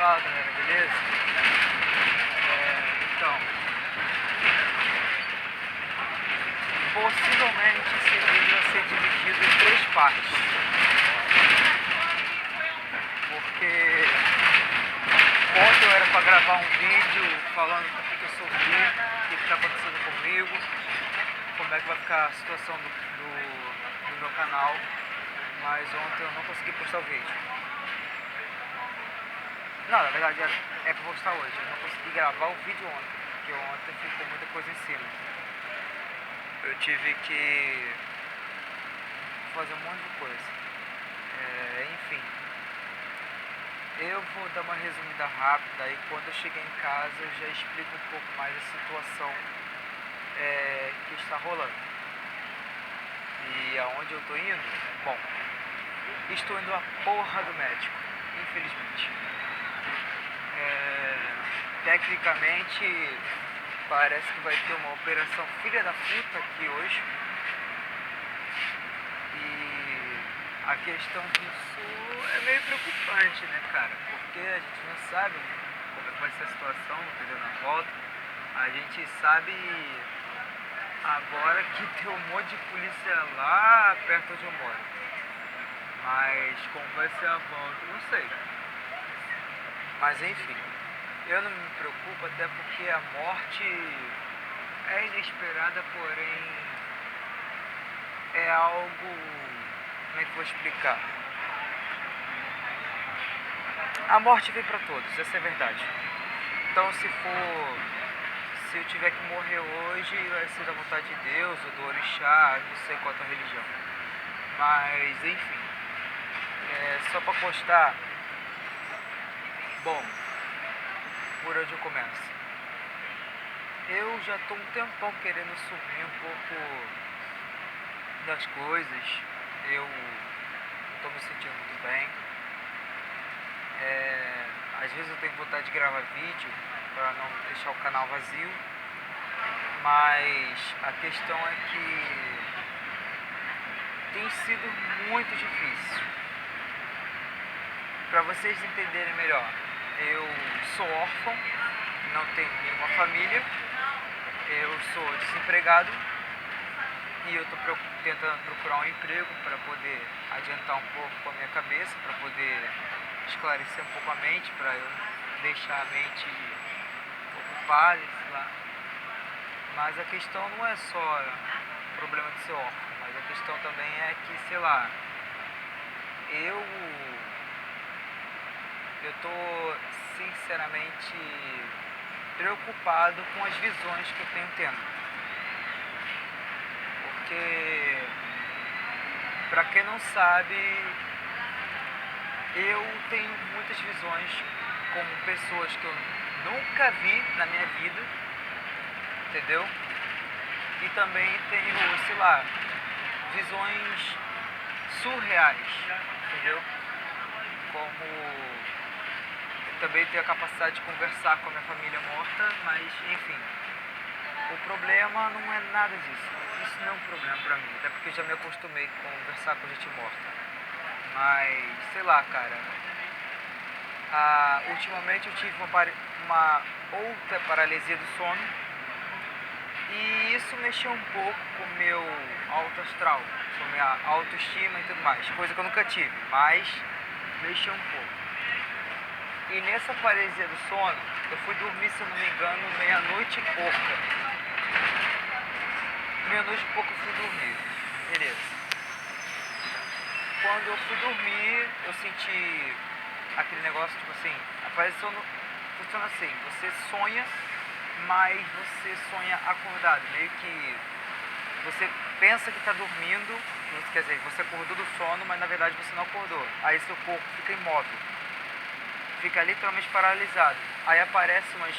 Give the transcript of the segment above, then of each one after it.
Fala galera, beleza? Então, possivelmente esse vídeo vai ser dividido em 3 partes, porque ontem eu era para gravar um vídeo falando o que eu sofri, o que está acontecendo comigo, como é que vai ficar a situação do meu canal, mas ontem eu não consegui postar o vídeo. Não, na verdade é pra postar hoje. Eu não consegui gravar o vídeo ontem, porque ontem ficou muita coisa em cima. Eu tive que fazer um monte de coisa. Enfim, eu vou dar uma resumida rápida e quando eu chegar em casa eu já explico um pouco mais a situação que está rolando. E aonde eu tô indo? Bom, estou indo à porra do médico, infelizmente. Tecnicamente parece que vai ter uma operação filha da puta aqui hoje. E a questão disso é meio preocupante, né, cara? Porque a gente não sabe como é que vai ser a situação, entendeu? Na volta. A gente sabe agora que tem um monte de polícia lá perto onde eu moro. Mas como vai ser a volta, não sei. Mas enfim, eu não me preocupo até porque a morte é inesperada, porém é algo, como é que eu vou explicar? A morte vem pra todos, essa é a verdade. Então se eu tiver que morrer hoje, vai ser da vontade de Deus ou do orixá, não sei qual é a tua religião. Mas enfim, só pra postar. Bom, por onde eu começo? Eu já tô um tempão querendo sumir um pouco das coisas. Eu não tô me sentindo muito bem. Às vezes eu tenho vontade de gravar vídeo para não deixar o canal vazio, mas a questão é que tem sido muito difícil. Para vocês entenderem melhor, eu sou órfão, não tenho nenhuma família, eu sou desempregado e eu estou tentando procurar um emprego para poder adiantar um pouco com a minha cabeça, para poder esclarecer um pouco a mente, para eu deixar a mente ocupada, sei lá. Mas a questão não é só o problema de ser órfão, mas a questão também é que, sei lá, eu tô sinceramente preocupado com as visões que eu tenho tendo. Porque, pra quem não sabe, eu tenho muitas visões com pessoas que eu nunca vi na minha vida, entendeu? E também tenho, sei lá, visões surreais, entendeu? Como eu também tenho a capacidade de conversar com a minha família morta, mas enfim, o problema não é nada disso. Isso não é um problema pra mim, até porque eu já me acostumei com conversar com gente morta. Mas, sei lá, cara, ultimamente eu tive uma outra paralisia do sono e isso mexeu um pouco com o meu alto astral, com a minha autoestima e tudo mais, coisa que eu nunca tive, mas mexeu um pouco. E nessa paralisia do sono, eu fui dormir, se eu não me engano, meia-noite e pouca. Meia-noite e pouca eu fui dormir, beleza. Quando eu fui dormir, eu senti aquele negócio, tipo assim, a paralisia do sono funciona assim, você sonha, mas você sonha acordado, meio que você pensa que está dormindo, quer dizer, você acordou do sono, mas na verdade você não acordou. Aí seu corpo fica imóvel, fica literalmente paralisado. Aí aparecem umas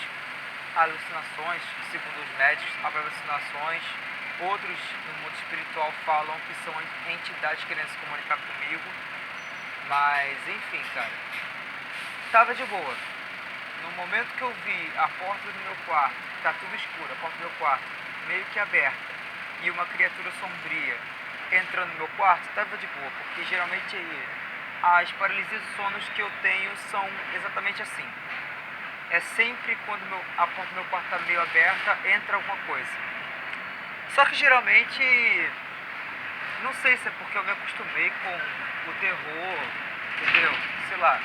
alucinações, segundo os médicos, alucinações. Outros no mundo espiritual falam que são entidades querendo se comunicar comigo. Mas enfim, cara, tava de boa. No momento que eu vi a porta do meu quarto, tá tudo escuro, a porta do meu quarto meio que aberta, e uma criatura sombria entrando no meu quarto, tava de boa, porque geralmente as paralisias do sono que eu tenho são exatamente assim. É sempre quando a porta do meu quarto está meio aberta, entra alguma coisa. Só que geralmente, não sei se é porque eu me acostumei com o terror, entendeu? Sei lá,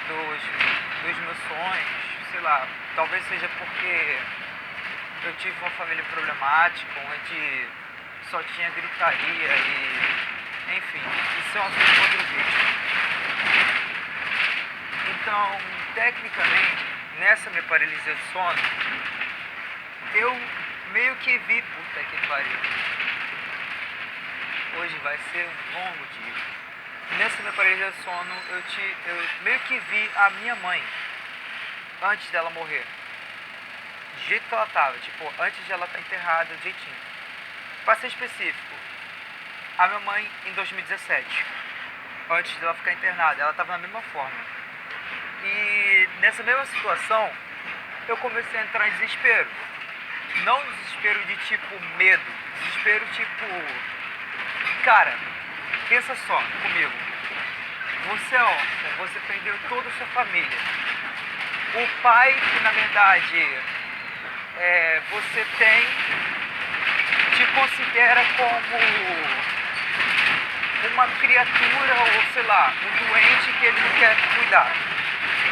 dos meus sonhos, sei lá. Talvez seja porque eu tive uma família problemática, onde só tinha gritaria e, enfim, isso é um assunto de outro vídeo. Então, tecnicamente, nessa minha paralisia de sono, eu meio que vi, puta que pariu, hoje vai ser um longo dia. Nessa minha paralisia de sono, eu meio que vi a minha mãe, antes dela morrer, do jeito que ela tava, tipo, antes de ela estar enterrada, do jeitinho. Pra ser específico, a minha mãe em 2017, antes dela ficar internada, ela tava na mesma forma. E nessa mesma situação, eu comecei a entrar em desespero. Não desespero de tipo medo, desespero tipo... Cara, pensa só comigo. Você é órfão, você perdeu toda a sua família. O pai que na verdade você tem, te considera como uma criatura ou sei lá, um doente que ele não quer cuidar.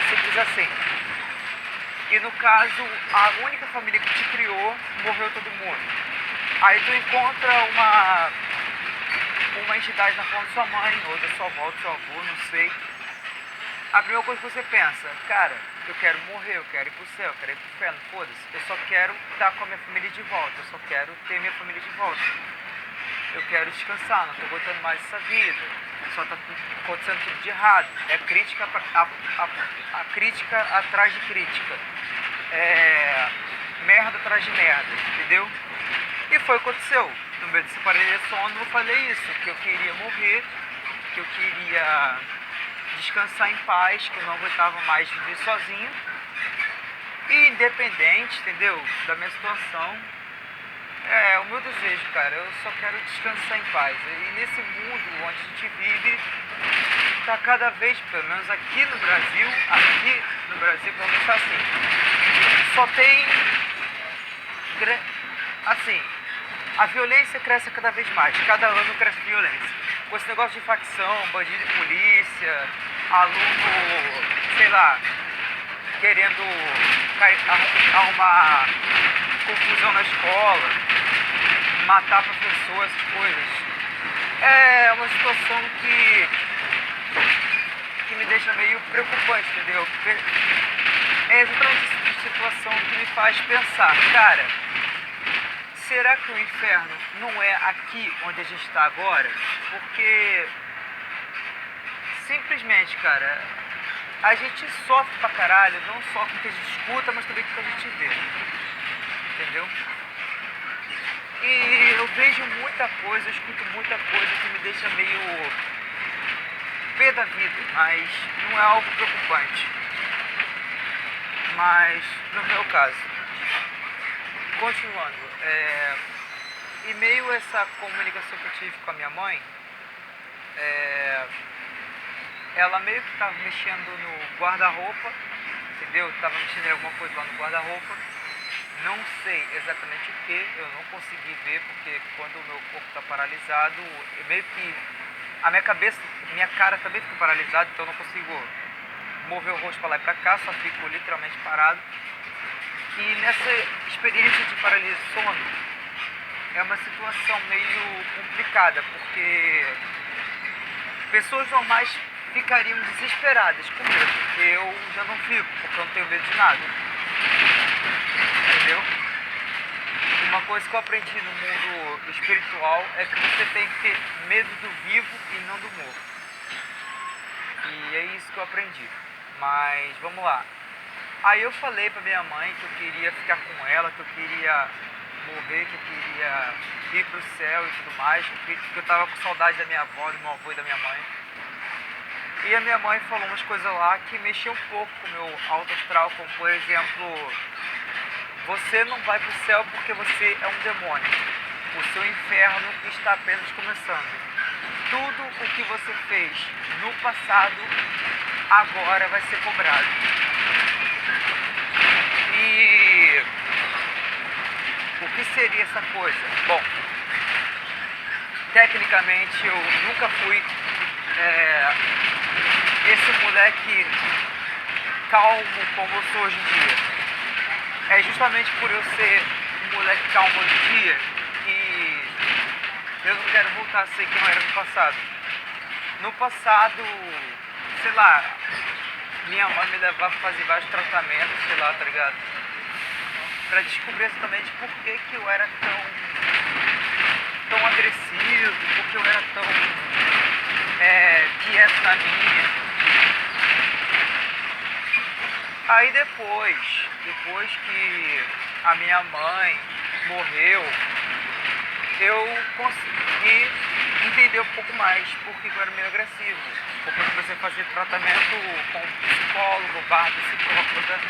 Simples assim. E no caso, a única família que te criou, morreu todo mundo. Aí tu encontra uma entidade na forma de sua mãe, ou da sua avó, do seu avô, não sei. A primeira coisa que você pensa, cara, eu quero morrer, eu quero ir pro céu, eu quero ir pro inferno, foda-se. Eu só quero estar com a minha família de volta, eu só quero ter minha família de volta. Eu quero descansar, não tô aguentando mais essa vida. Só tá acontecendo tudo de errado. É crítica, a crítica atrás de crítica. É merda atrás de merda, entendeu? E foi o que aconteceu. No meio desse paralisia de sono eu falei isso, que eu queria morrer, que eu queria descansar em paz, que eu não aguentava mais viver sozinho. E independente, entendeu, da minha situação, o meu desejo, cara, eu só quero descansar em paz. E nesse mundo onde a gente vive, tá cada vez, pelo menos aqui no Brasil, pelo menos tá assim, só tem, assim, a violência cresce cada vez mais, cada ano cresce a violência. Com esse negócio de facção, bandido e polícia, aluno, sei lá, querendo arrumar confusão na escola, matar professores, essas coisas. É uma situação que me deixa meio preocupante, entendeu? É exatamente esse tipo de situação que me faz pensar, cara, será que o inferno não é aqui onde a gente está agora? Porque simplesmente, cara, a gente sofre pra caralho, não só com o que a gente escuta, mas também com o que a gente vê. Entendeu? E eu vejo muita coisa, eu escuto muita coisa que me deixa meio pé da vida, mas não é algo preocupante. Mas no meu caso, continuando, e meio essa comunicação que eu tive com a minha mãe, ela meio que estava mexendo no guarda-roupa, entendeu? Estava mexendo em alguma coisa lá no guarda-roupa. Não sei exatamente o que, eu não consegui ver, porque quando o meu corpo está paralisado, meio que a minha cabeça, minha cara também fica paralisada, então eu não consigo mover o rosto para lá e para cá, só fico literalmente parado. E nessa experiência de paralisia de sono, é uma situação meio complicada, porque pessoas normais ficariam desesperadas com medo. Eu já não fico, porque eu não tenho medo de nada. Entendeu? Uma coisa que eu aprendi no mundo espiritual é que você tem que ter medo do vivo e não do morto. E é isso que eu aprendi. Mas vamos lá. Aí eu falei pra minha mãe que eu queria ficar com ela, que eu queria morrer, que eu queria ir pro céu e tudo mais, que eu tava com saudade da minha avó, do meu avô e da minha mãe. E a minha mãe falou umas coisas lá que mexiam um pouco com o meu alto astral, como por exemplo, você não vai pro céu porque você é um demônio. O seu inferno está apenas começando. tudo o que você fez no passado agora vai ser cobrado. E o que seria essa coisa? Bom, tecnicamente eu nunca fui esse moleque calmo como eu sou hoje em dia. É justamente por eu ser um moleque calmo hoje em dia que eu não quero voltar a ser quem eu era no passado. No passado, sei lá, minha mãe me levava a fazer vários tratamentos, sei lá, tá ligado? Pra descobrir exatamente por que eu era tão agressivo, por que eu era tão quieto na minha. Aí depois que a minha mãe morreu, eu consegui entender um pouco mais por que eu era meio agressivo. Porque eu comecei a fazer tratamento com psicólogo, psicóloga,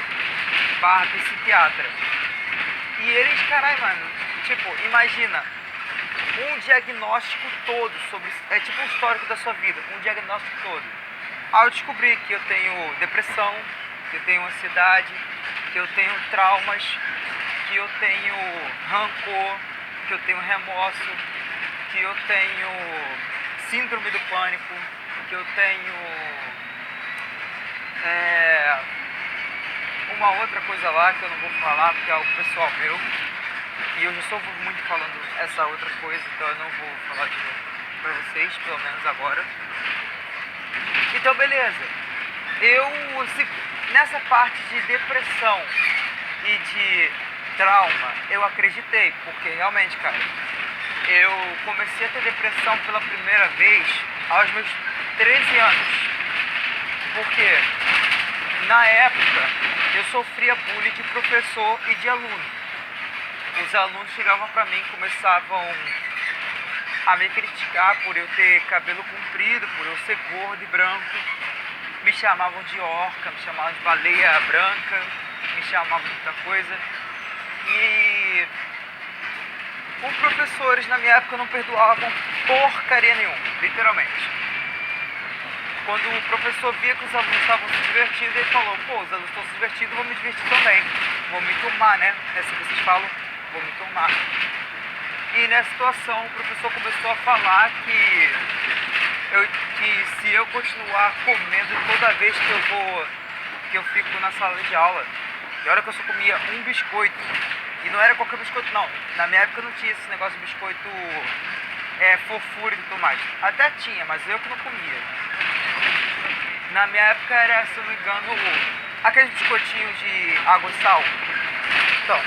psiquiatra. E eles, caralho, mano, tipo, imagina um diagnóstico todo sobre. É tipo um histórico da sua vida, um diagnóstico todo. Aí eu descobri que eu tenho depressão, que eu tenho ansiedade, que eu tenho traumas, que eu tenho rancor, que eu tenho remorso, que eu tenho síndrome do pânico, que eu tenho uma outra coisa lá que eu não vou falar porque é algo pessoal meu. E eu já estou muito falando essa outra coisa, então eu não vou falar de novo pra vocês, pelo menos agora. Então beleza. Nessa parte de depressão e de trauma, eu acreditei, porque realmente, cara, eu comecei a ter depressão pela primeira vez aos meus 13 anos. Porque na época eu sofria bullying de professor e de aluno. Os alunos chegavam pra mim e começavam a me criticar por eu ter cabelo comprido, por eu ser gordo e branco. Me chamavam de orca, me chamavam de baleia branca, me chamavam de muita coisa. E os professores na minha época não perdoavam porcaria nenhuma, literalmente. Quando o professor via que os alunos estavam se divertindo, ele falou, pô, os alunos estão se divertindo, vou me divertir também. Vou me turmar, né? É assim que vocês falam, vou me turmar. E nessa situação o professor começou a falar que se eu continuar comendo toda vez que eu fico na sala de aula, e olha que eu só comia um biscoito, e não era qualquer biscoito não, na minha época não tinha esse negócio de biscoito fofura e tudo mais, até tinha, mas eu que não comia. Na minha época era, se eu não me engano, aqueles biscoitinhos de água e sal. Então,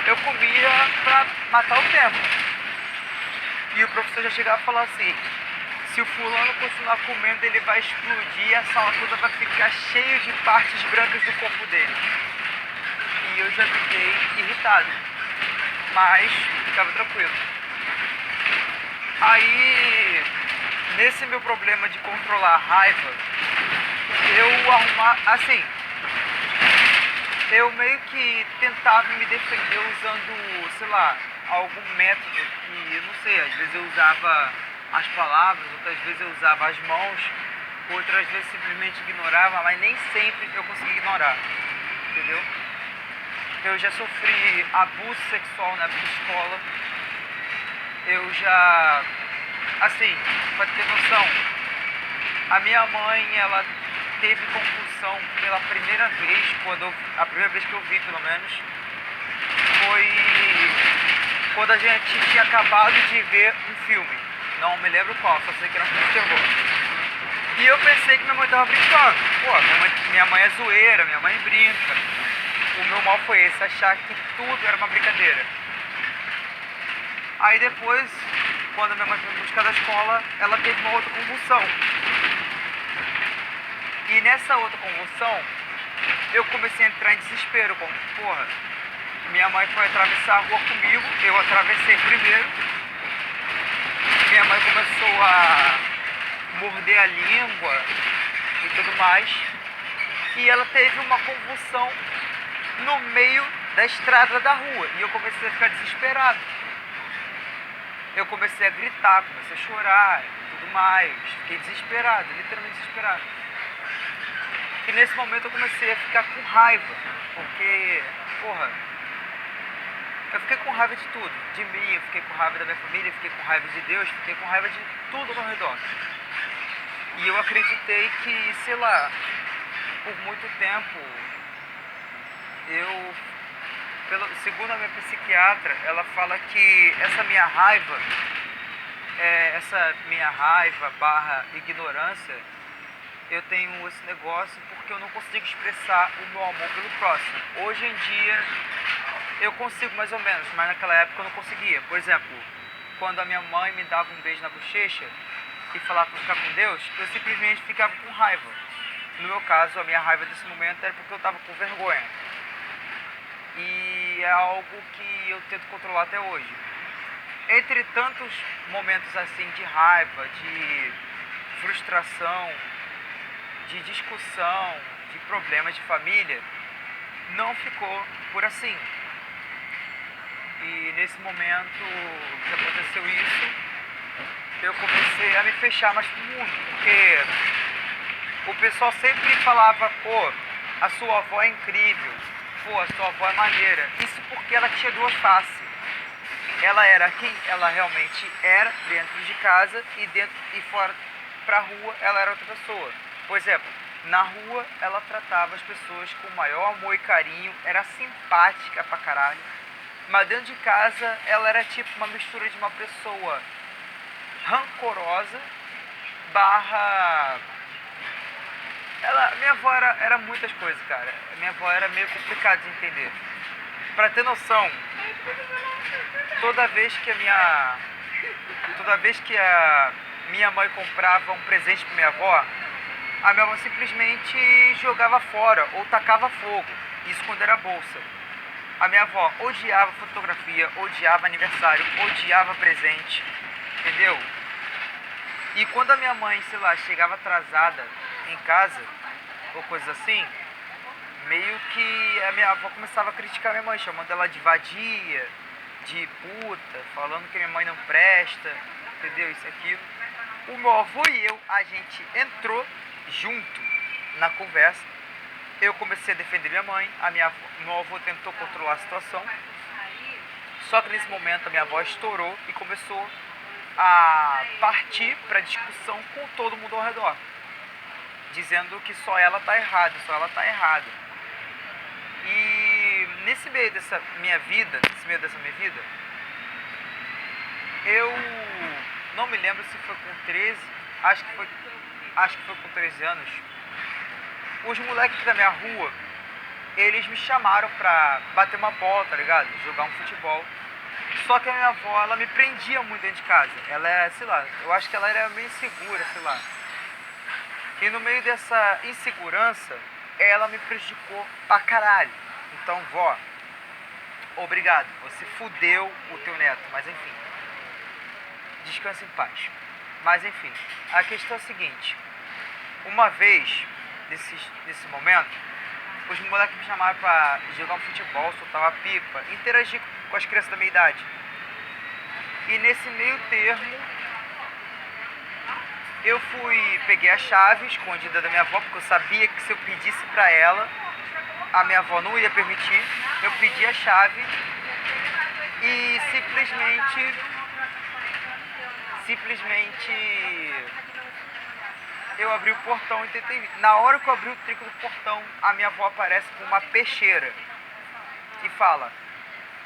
eu comia pra matar o tempo. E o professor já chegava a falar assim, se o fulano continuar comendo, ele vai explodir e a sala toda vai ficar cheia de partes brancas do corpo dele. E eu já fiquei irritado, mas ficava tranquilo. Aí, nesse meu problema de controlar a raiva, eu meio que tentava me defender usando, sei lá, algum método que, não sei, às vezes eu usava as palavras, outras vezes eu usava as mãos, outras vezes simplesmente ignorava, mas nem sempre eu conseguia ignorar, entendeu? Eu já sofri abuso sexual na escola, eu já, assim, pra ter noção, a minha mãe, ela teve convulsão pela primeira vez, a primeira vez que eu vi, pelo menos, foi quando a gente tinha acabado de ver um filme. Não me lembro qual, só sei que era um filme de terror. E eu pensei que minha mãe tava brincando. Pô, minha mãe é zoeira, minha mãe brinca. O meu mal foi esse, achar que tudo era uma brincadeira. Aí depois, quando minha mãe foi me buscar da escola, ela teve uma outra convulsão. E nessa outra convulsão, eu comecei a entrar em desespero, como, porra, minha mãe foi atravessar a rua comigo, eu atravessei primeiro, minha mãe começou a morder a língua e tudo mais, e ela teve uma convulsão no meio da estrada da rua, e eu comecei a ficar desesperado. eu comecei a gritar, comecei a chorar e tudo mais. Fiquei desesperado, literalmente desesperado. E nesse momento eu comecei a ficar com raiva, porque, porra, eu fiquei com raiva de tudo. De mim, eu fiquei com raiva da minha família, eu fiquei com raiva de Deus, fiquei com raiva de tudo ao meu redor. E eu acreditei que, sei lá, por muito tempo, segundo a minha psiquiatra, ela fala que essa minha raiva barra ignorância, eu tenho esse negócio porque eu não consigo expressar o meu amor pelo próximo. Hoje em dia eu consigo mais ou menos, mas naquela época eu não conseguia. Por exemplo, quando a minha mãe me dava um beijo na bochecha e falava para ficar com Deus, eu simplesmente ficava com raiva. No meu caso, a minha raiva desse momento era porque eu estava com vergonha. E é algo que eu tento controlar até hoje. Entre tantos momentos assim de raiva, de frustração, de discussão, de problemas de família, não ficou por assim. E nesse momento que aconteceu isso, eu comecei a me fechar mais pro mundo, porque o pessoal sempre falava, pô, a sua avó é incrível, pô, a sua avó é maneira. Isso porque ela tinha duas faces. Ela era quem ela realmente era dentro de casa e fora pra rua ela era outra pessoa. Por exemplo, na rua ela tratava as pessoas com o maior amor e carinho, era simpática pra caralho. Mas dentro de casa ela era tipo uma mistura de uma pessoa rancorosa barra... Minha avó era muitas coisas, cara. Minha avó era meio complicado de entender. Pra ter noção, toda vez que a minha mãe comprava um presente pra minha avó, a minha avó simplesmente jogava fora ou tacava fogo. Isso quando era bolsa. A minha avó odiava fotografia, odiava aniversário, odiava presente, entendeu? E quando a minha mãe, sei lá, chegava atrasada em casa, ou coisa assim, meio que a minha avó começava a criticar a minha mãe, chamando ela de vadia, de puta, falando que minha mãe não presta, entendeu? Isso e aquilo. O meu avô e eu, a gente entrou junto na conversa. Eu comecei a defender minha mãe, meu avô tentou controlar a situação. Só que nesse momento a minha avó estourou e começou a partir para discussão com todo mundo ao redor, dizendo que só ela tá errada, só ela tá errada. E nesse meio dessa minha vida, eu não me lembro se foi com 13, acho que foi com 13 anos. Os moleques da minha rua, eles me chamaram pra bater uma bola, tá ligado? Jogar um futebol. Só que a minha avó, ela me prendia muito dentro de casa. Ela é, sei lá, eu acho que ela era meio insegura, sei lá. E no meio dessa insegurança, ela me prejudicou pra caralho. Então, vó, obrigado, você fudeu o teu neto, mas enfim. Descansa em paz. Mas enfim, a questão é a seguinte. Uma vez, nesse momento, os moleques me chamaram pra jogar um futebol, soltar uma pipa, interagir com as crianças da minha idade. E nesse meio termo, eu peguei a chave escondida da minha avó, porque eu sabia que se eu pedisse pra ela, a minha avó não ia permitir. Eu pedi a chave e simplesmente eu abri o portão e tentei vir. Na hora que eu abri o trinco do portão, a minha avó aparece com uma peixeira e fala: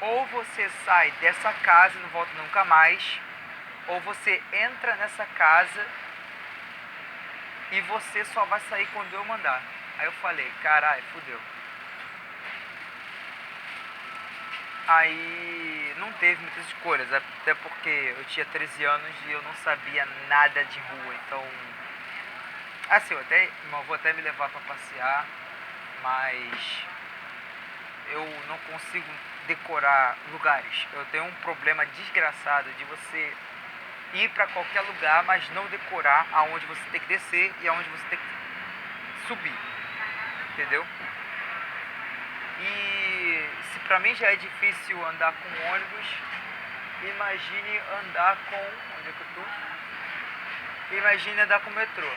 ou você sai dessa casa e não volta nunca mais, ou você entra nessa casa e você só vai sair quando eu mandar. Aí eu falei: caralho, fudeu. Aí não teve muitas escolhas, até porque eu tinha 13 anos e eu não sabia nada de rua. Então, assim, meu avô até me levar pra passear, mas eu não consigo decorar lugares. Eu tenho um problema desgraçado de você ir pra qualquer lugar, mas não decorar aonde você tem que descer e aonde você tem que subir, entendeu? E se pra mim já é difícil andar com ônibus, imagine andar com... Onde é que eu tô? Imagine andar com o metrô.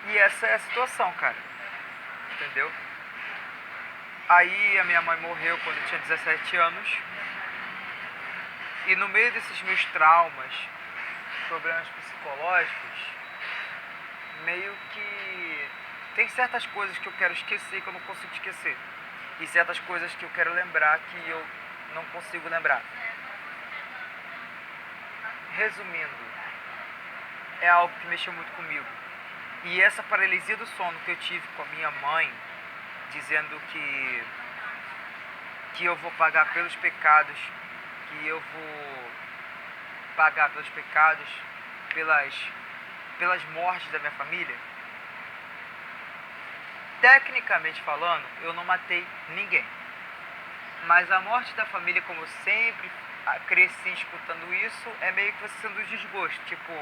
E essa é a situação, cara. Entendeu? Aí a minha mãe morreu quando eu tinha 17 anos. E no meio desses meus traumas, problemas psicológicos, meio que tem certas coisas que eu quero esquecer que eu não consigo esquecer. E certas coisas que eu quero lembrar que eu não consigo lembrar. Resumindo, é algo que mexeu muito comigo. E essa paralisia do sono que eu tive com a minha mãe, dizendo que eu vou pagar pelos pecados, que eu vou pagar pelos pecados, pelas mortes da minha família. Tecnicamente falando, eu não matei ninguém. Mas a morte da família, como eu sempre cresci escutando isso, é meio que você sendo um desgosto. Tipo,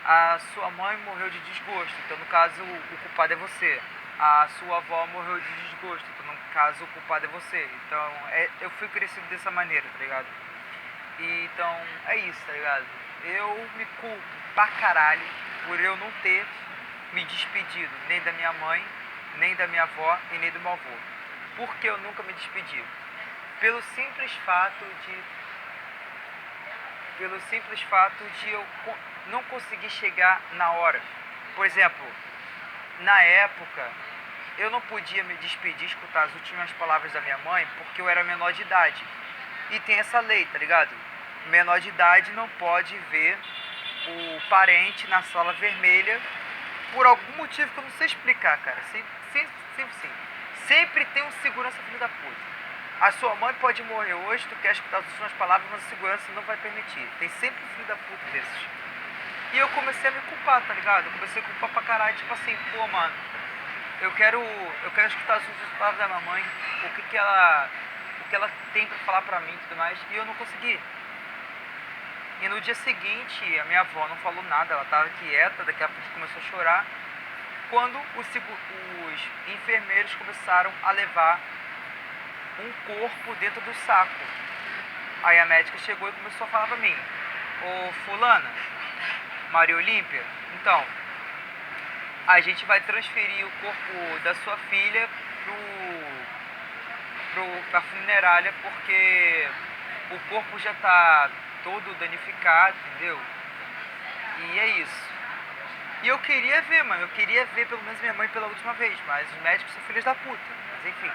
a sua mãe morreu de desgosto, então no caso o culpado é você. A sua avó morreu de desgosto, então no caso o culpado é você. Então eu fui crescido dessa maneira, tá ligado? E, então é isso, tá ligado? Eu me culpo pra caralho por eu não ter me despedido nem da minha mãe, nem da minha avó e nem do meu avô. Por que eu nunca me despedi? Pelo simples fato de eu não conseguir chegar na hora. Por exemplo, na época, eu não podia me despedir, escutar as últimas palavras da minha mãe, porque eu era menor de idade. E tem essa lei, tá ligado? Menor de idade não pode ver o parente na sala vermelha por algum motivo que eu não sei explicar, cara. Sempre tem um segurança filho da puta. A sua mãe pode morrer hoje, tu quer escutar as últimas palavras, mas a segurança não vai permitir. Tem sempre um filho da puta desses. E eu comecei a me culpar, tá ligado? Eu comecei a culpar pra caralho, tipo assim, pô, mano, eu quero escutar as últimas palavras da minha mãe, o que ela tem pra falar pra mim e tudo mais, e eu não consegui. E no dia seguinte, a minha avó não falou nada, ela tava quieta, daqui a pouco começou a chorar, quando os enfermeiros começaram a levar um corpo dentro do saco. Aí a médica chegou e começou a falar pra mim: ô fulana, Maria Olímpia, então, a gente vai transferir o corpo da sua filha pra funerária, porque o corpo já tá todo danificado, entendeu? E é isso. E eu queria ver, mano, eu queria ver pelo menos minha mãe pela última vez, mas os médicos são filhos da puta, mas enfim.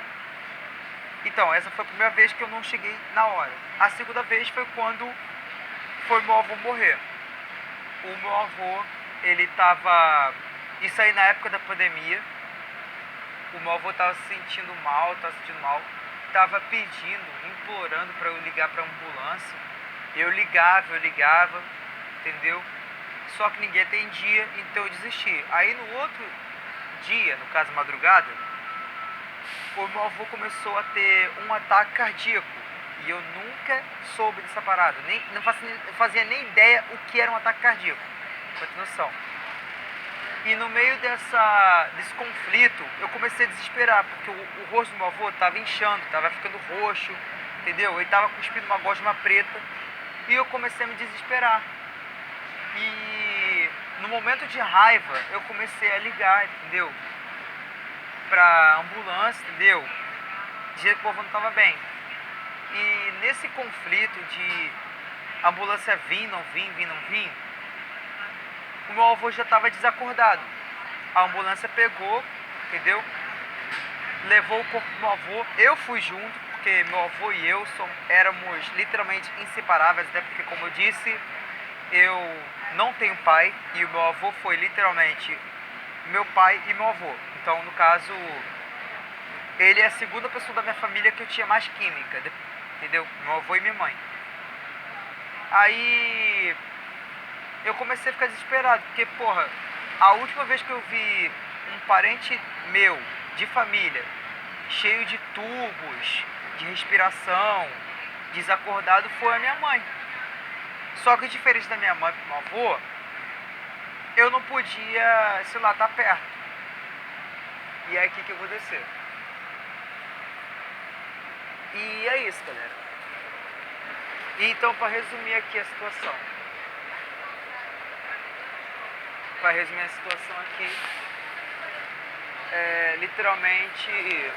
Então, essa foi a primeira vez que eu não cheguei na hora. A segunda vez foi quando foi meu avô morrer. O meu avô, ele tava... Isso aí na época da pandemia. O meu avô tava se sentindo mal, tava pedindo, implorando pra eu ligar pra ambulância. Eu ligava, entendeu? Só que ninguém atendia, então eu desisti. Aí no outro dia, no caso madrugada, o meu avô começou a ter um ataque cardíaco. E eu nunca soube dessa parada. Não fazia nem ideia o que era um ataque cardíaco. Pra ter noção. E no meio desse conflito, eu comecei a desesperar. Porque o rosto do meu avô tava inchando, tava ficando roxo. Entendeu? Ele tava cuspindo uma gosma preta. E eu comecei a me desesperar. E no momento de raiva, eu comecei a ligar, entendeu? Pra ambulância, entendeu? Dizia que o povo não tava bem. E nesse conflito de ambulância vir, não vir, o meu avô já estava desacordado. A ambulância pegou, entendeu? Levou o corpo do meu avô. Eu fui junto, porque meu avô e eu éramos literalmente inseparáveis, até porque, como eu disse, eu não tenho pai, e o meu avô foi literalmente meu pai e meu avô. Então, no caso, ele é a segunda pessoa da minha família que eu tinha mais química, entendeu? Meu avô e minha mãe. Aí eu comecei a ficar desesperado, porque, porra, a última vez que eu vi um parente meu, de família, cheio de tubos, de respiração, desacordado, foi a minha mãe. Só que diferente da minha mãe e do meu avô, eu não podia, sei lá, estar perto. E aí o que aconteceu? E é isso, galera. E então, para resumir aqui a situação. Literalmente,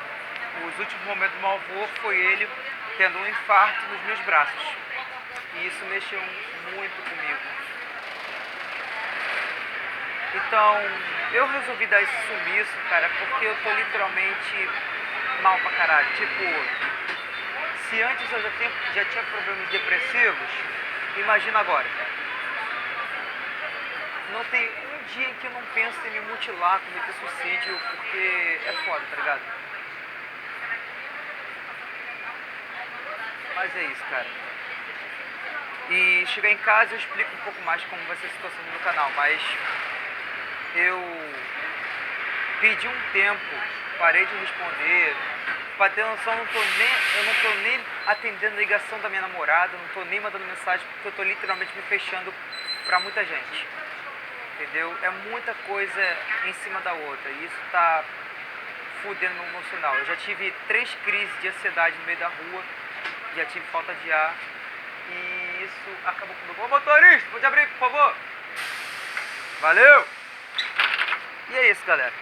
os últimos momentos do meu avô foi ele tendo um infarto nos meus braços. E isso mexeu muito comigo. Então, eu resolvi dar esse sumiço, cara, porque eu tô literalmente mal pra caralho. Tipo, se antes eu já tinha problemas depressivos, imagina agora. Não tem um dia em que eu não penso em me mutilar, cometer suicídio, porque é foda, tá ligado? Mas é isso, cara. E chegar em casa eu explico um pouco mais como vai ser a situação do meu canal, mas eu pedi um tempo, parei de responder. Pra ter noção, eu não tô nem atendendo a ligação da minha namorada, não tô nem mandando mensagem, porque eu tô literalmente me fechando pra muita gente. Entendeu? É muita coisa em cima da outra, e isso tá fudendo meu emocional. Eu já tive 3 crises de ansiedade no meio da rua, já tive falta de ar, e isso acabou comigo. Ô motorista, pode abrir, por favor? Valeu! E é isso, galera.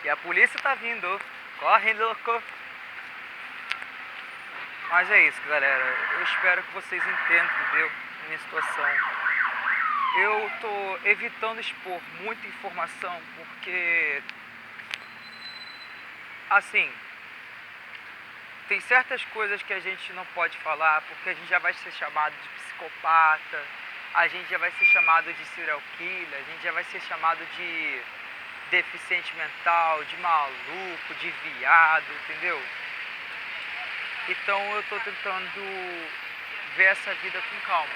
E a polícia tá vindo. Corre, louco. Mas é isso, galera. Eu espero que vocês entendam, entendeu? Minha situação. Eu tô evitando expor muita informação porque, assim, tem certas coisas que a gente não pode falar porque a gente já vai ser chamado de psicopata, a gente já vai ser chamado de serial killer, a gente já vai ser chamado de deficiente mental, de maluco, de viado, entendeu? Então eu tô tentando ver essa vida com calma.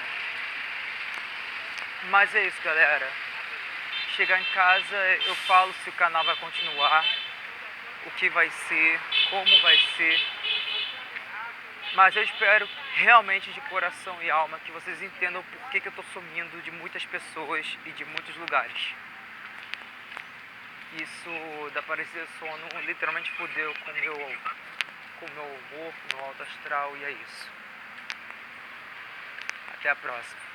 Mas é isso, galera. Chegar em casa eu falo se o canal vai continuar, o que vai ser, como vai ser. Mas eu espero realmente de coração e alma que vocês entendam por que eu tô sumindo de muitas pessoas e de muitos lugares. Isso da parecer sono literalmente fodeu com o meu humor, com o meu alto astral, e é isso. Até a próxima.